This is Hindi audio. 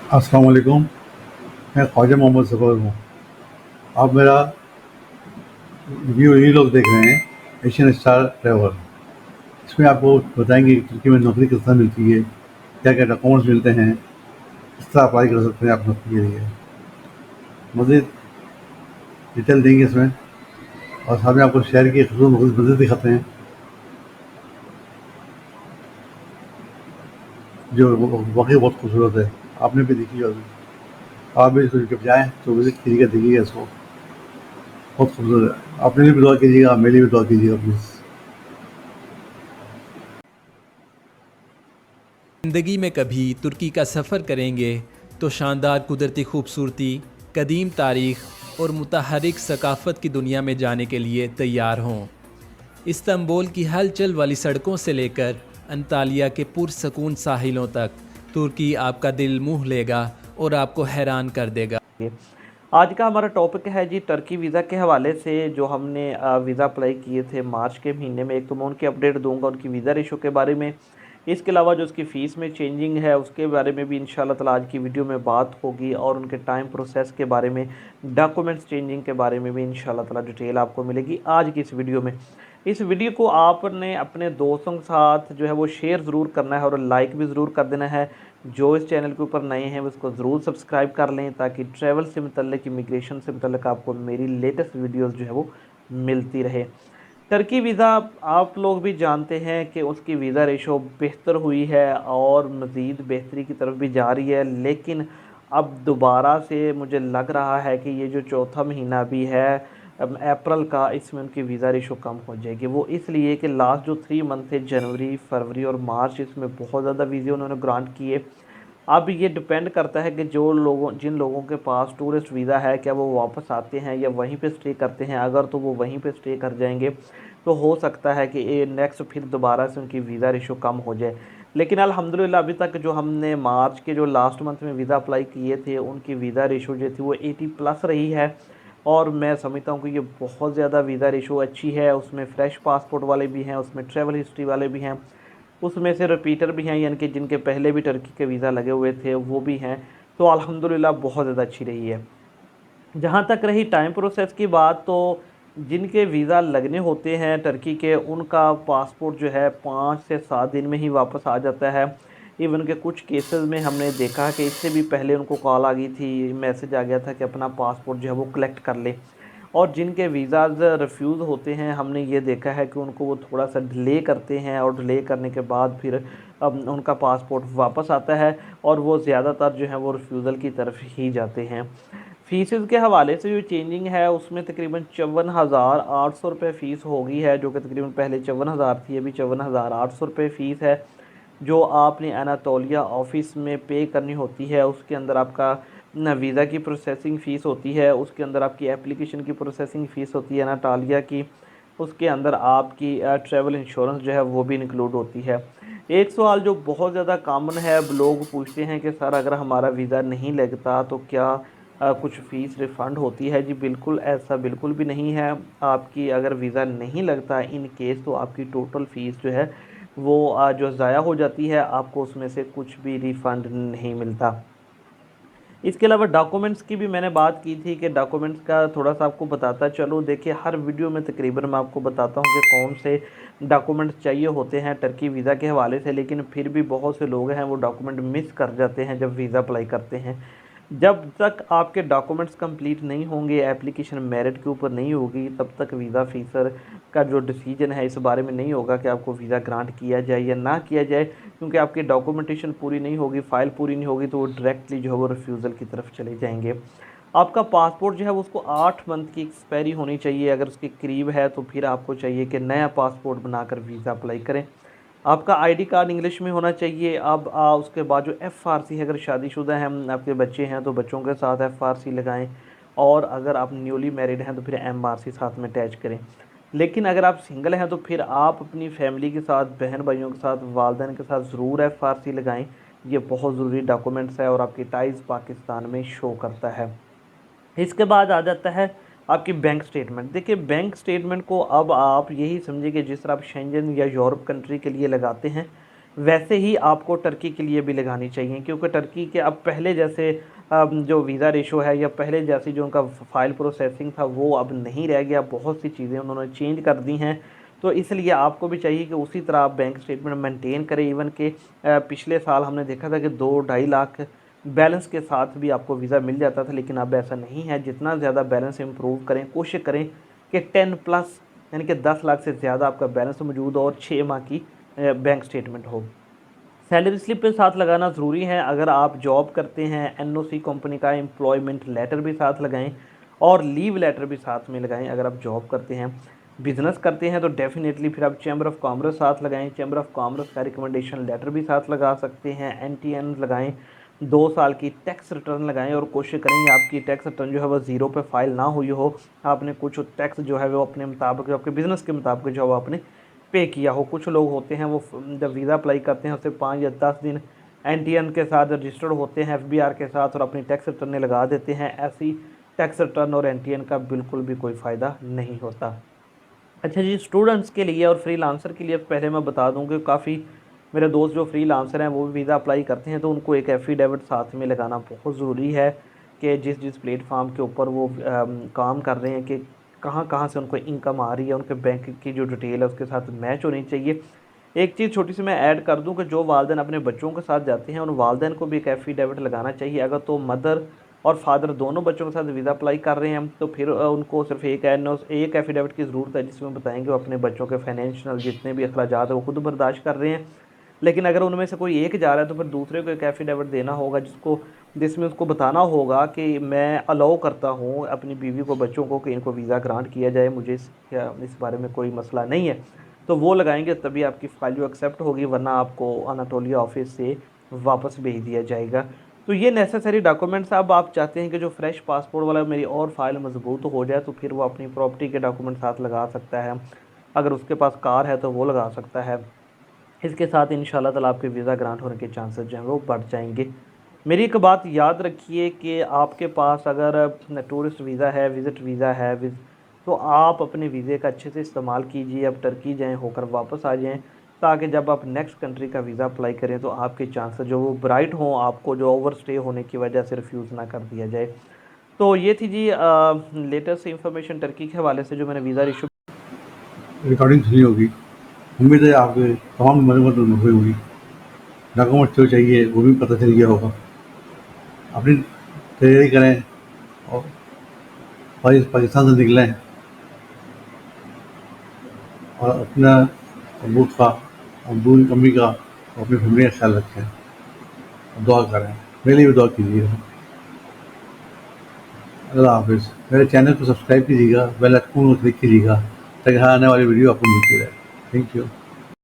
अस्सलाम वालेकुम। मैं ख्वाजा मोहम्मद ज़फ़र हूँ। आप मेरा रिव्यू यही लोग देख रहे हैं एशियन स्टार ट्रैवल। इसमें आपको बताएंगे कि तुर्की में नौकरी किस तरह मिलती है, क्या क्या डॉक्यूमेंट्स मिलते हैं, किस तरह अप्लाई कर सकते हैं आप नौकरी के लिए। मज़ीद डिटेल देंगे इसमें, और साथ में आपको शहर की खूबसूरत मस्जिद दिखाते हैं जो वाकई बहुत खूबसूरत है। आपने भी देखी होगी। आप भी इसको जब जाएँ तो विज़िट कीजिएगा, देखिएगा इसको, बहुत खूबसूरत है। अपने लिए भी दुआ कीजिएगा, मेरे लिए भी दुआ कीजिएगा प्लीज़। ज़िंदगी में कभी तुर्की का सफ़र करेंगे तो शानदार कुदरती खूबसूरती, कदीम तारीख़ और मुतहरिक सकाफ़त की दुनिया में जाने के लिए तैयार हों। इस्तांबुल की हलचल वाली सड़कों से लेकर अंतालिया के पुरसकून साहिलों तक, तुर्की आपका दिल मोह लेगा और आपको हैरान कर देगा। आज का हमारा टॉपिक है जी टर्की वीज़ा के हवाले से। जो हमने वीज़ा अप्लाई किए थे मार्च के महीने में, एक तो मैं उनकी अपडेट दूंगा उनकी वीज़ा रेशो के बारे में। इसके अलावा जो उसकी फ़ीस में चेंजिंग है उसके बारे में भी इंशाल्लाह ताला आज की वीडियो में बात होगी, और उनके टाइम प्रोसेस के बारे में, डॉक्यूमेंट्स चेंजिंग के बारे में भी इंशाल्लाह ताला डिटेल आपको मिलेगी आज की इस वीडियो में। इस वीडियो को आपने अपने दोस्तों के साथ जो है वो शेयर ज़रूर करना है और लाइक भी ज़रूर कर देना है। जो इस चैनल के ऊपर नए हैं वो इसको ज़रूर सब्सक्राइब कर लें, ताकि ट्रैवल से मुतल्लिक, इमिग्रेशन से मुतल्लिक आपको मेरी लेटेस्ट वीडियोस जो है वो मिलती रहे। टर्की वीज़ा आप लोग भी जानते हैं कि उसकी वीज़ा रेशो बेहतर हुई है और मज़ीद बेहतरी की तरफ भी जा रही है, लेकिन अब दोबारा से मुझे लग रहा है कि ये जो चौथा महीना भी है अप्रैल का, इसमें उनकी वीज़ा रेशो कम हो जाएगी। वो इसलिए कि लास्ट जो 3 मंथ थे, जनवरी, फरवरी और मार्च, इसमें बहुत ज़्यादा वीज़े उन्होंने ग्रांट किए। अब ये डिपेंड करता है कि जिन लोगों के पास टूरिस्ट वीज़ा है, क्या वो वापस आते हैं या वहीं पे स्टे करते हैं। अगर तो वो वहीं पे स्टे कर जाएंगे तो हो सकता है कि ये नेक्स्ट फिर दोबारा से उनकी वीज़ा रेशो कम हो जाए। लेकिन अल्हम्दुलिल्लाह अभी तक जो हमने मार्च के जो लास्ट मंथ में वीज़ा अप्लाई किए थे, उनकी वीज़ा रेशो जो थी वो 80 प्लस रही है। और मैं समझता हूँ कि ये बहुत ज़्यादा वीज़ा रेशो अच्छी है। उसमें फ़्रेश पासपोर्ट वाले भी हैं, उसमें ट्रैवल हिस्ट्री वाले भी हैं, उसमें से रिपीटर भी हैं, यानी कि जिनके पहले भी टर्की के वीज़ा लगे हुए थे वो भी हैं। तो अल्हम्दुलिल्लाह बहुत ज़्यादा अच्छी रही है। जहाँ तक रही टाइम प्रोसेस की बात, तो जिनके वीज़ा लगने होते हैं टर्की के, उनका पासपोर्ट जो है 5 से 7 दिन में ही वापस आ जाता है। इवन के कुछ केसेस में हमने देखा कि इससे भी पहले उनको कॉल आ गई थी, मैसेज आ गया था कि अपना पासपोर्ट जो है वो कलेक्ट कर ले। और जिनके वीज़ाज़ रिफ्यूज़ होते हैं, हमने ये देखा है कि उनको वो थोड़ा-सा डिले करते हैं, और डिले करने के बाद फिर उनका पासपोर्ट वापस आता है, और वो ज़्यादातर जो है वो रिफ्यूज़ल की तरफ ही जाते हैं। फ़ीसेस के हवाले से जो चेंजिंग है उसमें तकरीबन 54,800 रुपये फ़ीस हो गई है, जो कि तकरीबन पहले 54,000 थी, अभी 54,800 रुपये फ़ीस है। जो आपने एनातोलिया ऑफ़िस में पे करनी होती है, उसके अंदर आपका ना वीज़ा की प्रोसेसिंग फ़ीस होती है, उसके अंदर आपकी एप्लीकेशन की प्रोसेसिंग फ़ीस होती है एनाटोलिया की, उसके अंदर आपकी ट्रैवल इंश्योरेंस जो है वो भी इंक्लूड होती है। एक सवाल जो बहुत ज़्यादा कॉमन है, अब लोग पूछते हैं कि सर अगर हमारा वीज़ा नहीं लगता तो क्या कुछ फ़ीस रिफ़ंड होती है? जी बिल्कुल, ऐसा बिल्कुल भी नहीं है। आपकी अगर वीज़ा नहीं लगता इन केस, तो आपकी टोटल फ़ीस जो है वो जो ज़ाया हो जाती है, आपको उसमें से कुछ भी रिफ़ंड नहीं मिलता। इसके अलावा डॉक्यूमेंट्स की भी मैंने बात की थी कि डॉक्यूमेंट्स का थोड़ा-सा आपको बताता चलूँ। देखिए, हर वीडियो में तकरीबन मैं आपको बताता हूँ कि कौन से डॉक्यूमेंट्स चाहिए होते हैं टर्की वीज़ा के हवाले से, लेकिन फिर भी बहुत से लोग हैं वो डॉक्यूमेंट मिस कर जाते हैं जब वीज़ा अप्लाई करते हैं। जब तक आपके डॉक्यूमेंट्स कंप्लीट नहीं होंगे, एप्लीकेशन मेरिट के ऊपर नहीं होगी, तब तक वीज़ा ऑफिसर का जो डिसीजन है इस बारे में नहीं होगा कि आपको वीज़ा ग्रांट किया जाए या ना किया जाए। क्योंकि आपकी डॉक्यूमेंटेशन पूरी नहीं होगी, फ़ाइल पूरी नहीं होगी, तो वो डायरेक्टली जो है वो रिफ्यूज़ल की तरफ चले जाएँगे। आपका पासपोर्ट जो है वो उसको 8 मंथ की एक्सपायरी होनी चाहिए। अगर उसके करीब है तो फिर आपको चाहिए कि नया पासपोर्ट बनाकर वीज़ा अप्लाई करें। आपका आईडी कार्ड इंग्लिश में होना चाहिए। अब उसके बाद जो एफआरसी है, अगर शादीशुदा हैं, आपके बच्चे हैं तो बच्चों के साथ एफआरसी लगाएँ, और अगर आप न्यूली मैरिड हैं तो फिर एमआरसी साथ में अटैच करें। लेकिन अगर आप सिंगल हैं तो फिर आप अपनी फैमिली के साथ, बहन-भाइयों के साथ, वालिदैन के साथ ज़रूर एफआरसी लगाएँ। ये बहुत ज़रूरी डॉक्यूमेंट्स है और आपकी टाइज़ पाकिस्तान में शो करता है। इसके बाद आ जाता है आपकी बैंक स्टेटमेंट। देखिए, बैंक स्टेटमेंट को अब आप यही समझिए कि जिस तरह आप शेंजन या यूरोप कंट्री के लिए लगाते हैं, वैसे ही आपको टर्की के लिए भी लगानी चाहिए, क्योंकि टर्की के अब पहले जैसे जो वीज़ा रेशो है या पहले जैसी जो उनका फ़ाइल प्रोसेसिंग था वो अब नहीं रह गया, बहुत सी चीज़ें उन्होंने चेंज कर दी हैं। तो इसलिए आपको भी चाहिए कि उसी तरह आप बैंक स्टेटमेंट मेंटेन करें। इवन कि पिछले साल हमने देखा था कि 2 ढाई लाख बैलेंस के साथ भी आपको वीज़ा मिल जाता था, लेकिन अब ऐसा नहीं है। जितना ज़्यादा बैलेंस इम्प्रूव करें, कोशिश करें कि 10 प्लस यानी कि 10 लाख से ज़्यादा आपका बैलेंस मौजूद हो और 6 माह की बैंक स्टेटमेंट हो। सैलरी स्लिप के साथ लगाना ज़रूरी है। अगर आप जॉब करते हैं, एनओसी कंपनी का एम्प्लॉयमेंट लेटर भी साथ लगाएं और लीव लेटर भी साथ में लगाएं। अगर आप जॉब करते हैं, बिजनेस करते हैं, तो डेफिनेटली फिर आप चैम्बर ऑफ कॉमर्स साथ लगाएं। चैम्बर ऑफ कॉमर्स का रिकमेंडेशन लेटर भी साथ लगा सकते हैं। एनटीएन लगाएं, 2 साल की टैक्स रिटर्न लगाएं और कोशिश करेंगे आपकी टैक्स रिटर्न जो है वो ज़ीरो पे फाइल ना हुई हो। आपने कुछ टैक्स जो है वो अपने मुताबिक, आपके बिज़नेस के मुताबिक जो है वो आपने पे किया हो। कुछ लोग होते हैं वो जब वीज़ा अप्लाई करते हैं उससे 5 या 10 दिन एनटीएन के साथ रजिस्टर्ड होते हैं, एफबीआर के साथ, और अपनी टैक्स रिटर्नें लगा देते हैं। ऐसी टैक्स रिटर्न और एनटीएन का बिल्कुल भी कोई फ़ायदा नहीं होता। अच्छा जी, स्टूडेंट्स के लिए और फ्रीलांसर के लिए पहले मैं बता दूं कि काफ़ी मेरे दोस्त जो फ्रीलांसर हैं वो भी वीज़ा अप्लाई करते हैं, तो उनको एक एफिडेविट साथ में लगाना बहुत ज़रूरी है कि जिस जिस प्लेटफॉर्म के ऊपर वो काम कर रहे हैं कि कहाँ कहाँ से उनको इनकम आ रही है, उनके बैंक की जो डिटेल है उसके साथ मैच होनी चाहिए। एक चीज़ छोटी सी मैं ऐड कर दूं कि जो वालिदैन अपने बच्चों के साथ जाते हैं उन वालिदैन को भी एक एफिडेविट लगाना चाहिए। अगर तो मदर और फादर दोनों बच्चों के साथ वीज़ा अप्लाई कर रहे हैं तो फिर उनको सिर्फ एक एफिडेविट की ज़रूरत है, जिसमें बताएंगे वो अपने बच्चों के फाइनेंशियल जितने भी अखराजात है वो खुद बर्दाश्त कर रहे हैं। लेकिन अगर उनमें से कोई एक जा रहा है तो फिर दूसरे को एक एफिडेविट देना होगा जिसमें उसको बताना होगा कि मैं अलाउ करता हूँ अपनी बीवी को, बच्चों को, कि इनको वीज़ा ग्रांट किया जाए, मुझे इस बारे में कोई मसला नहीं है। तो वो लगाएंगे तभी आपकी फ़ाइल जो एक्सेप्ट होगी, वरना आपको अनाटोलिया ऑफिस से वापस भेज दिया जाएगा। तो ये नेसेसरी डॉक्यूमेंट्स। अब आप चाहते हैं कि जो फ्रेश पासपोर्ट वाला मेरी और फाइल मजबूत हो जाए, तो फिर वो अपनी प्रॉपर्टी के डॉक्यूमेंट साथ लगा सकता है। अगर उसके पास कार है तो वो लगा सकता है। इसके साथ इंशाल्लाह ताला आपके वीज़ा ग्रांट होने के चांसेस जो हैं वो बढ़ जाएंगे। मेरी एक बात याद रखिए कि आपके पास अगर टूरिस्ट वीज़ा है, विज़िट वीज़ा है, तो आप अपने वीज़े का अच्छे से इस्तेमाल कीजिए। अब टर्की जाएँ, होकर वापस आ जाएँ, ताकि जब आप नेक्स्ट कंट्री का वीज़ा अप्लाई करें तो आपके चांसेस जो वो ब्राइट हों, आपको जो ओवर स्टे होने की वजह से रिफ्यूज़ ना कर दिया जाए। तो ये थी जी लेटेस्ट इन्फॉर्मेशन टर्की के हवाले से जो मैंने वीज़ा इशू रिकॉर्डिंग सुनी होगी। उम्मीद है आपके तमाम मदद हुई होगी। डॉक्यूमेंट जो चाहिए वो भी पता चल गया होगा। अपनी तैयारी करें और पाकिस्तान से निकलें और अपना अबू का, अबू अम्मी का और अपनी फैमिली का ख्याल रखें और दुआ करें। मेरे लिए भी दुआ कीजिएगा। अल्लाह हाफ़िज़। मेरे चैनल को सब्सक्राइब कीजिएगा, बेल आइकन को क्लिक कीजिएगा ताकि हर आने वाली वीडियो आपको मिलती रहे। Thank you.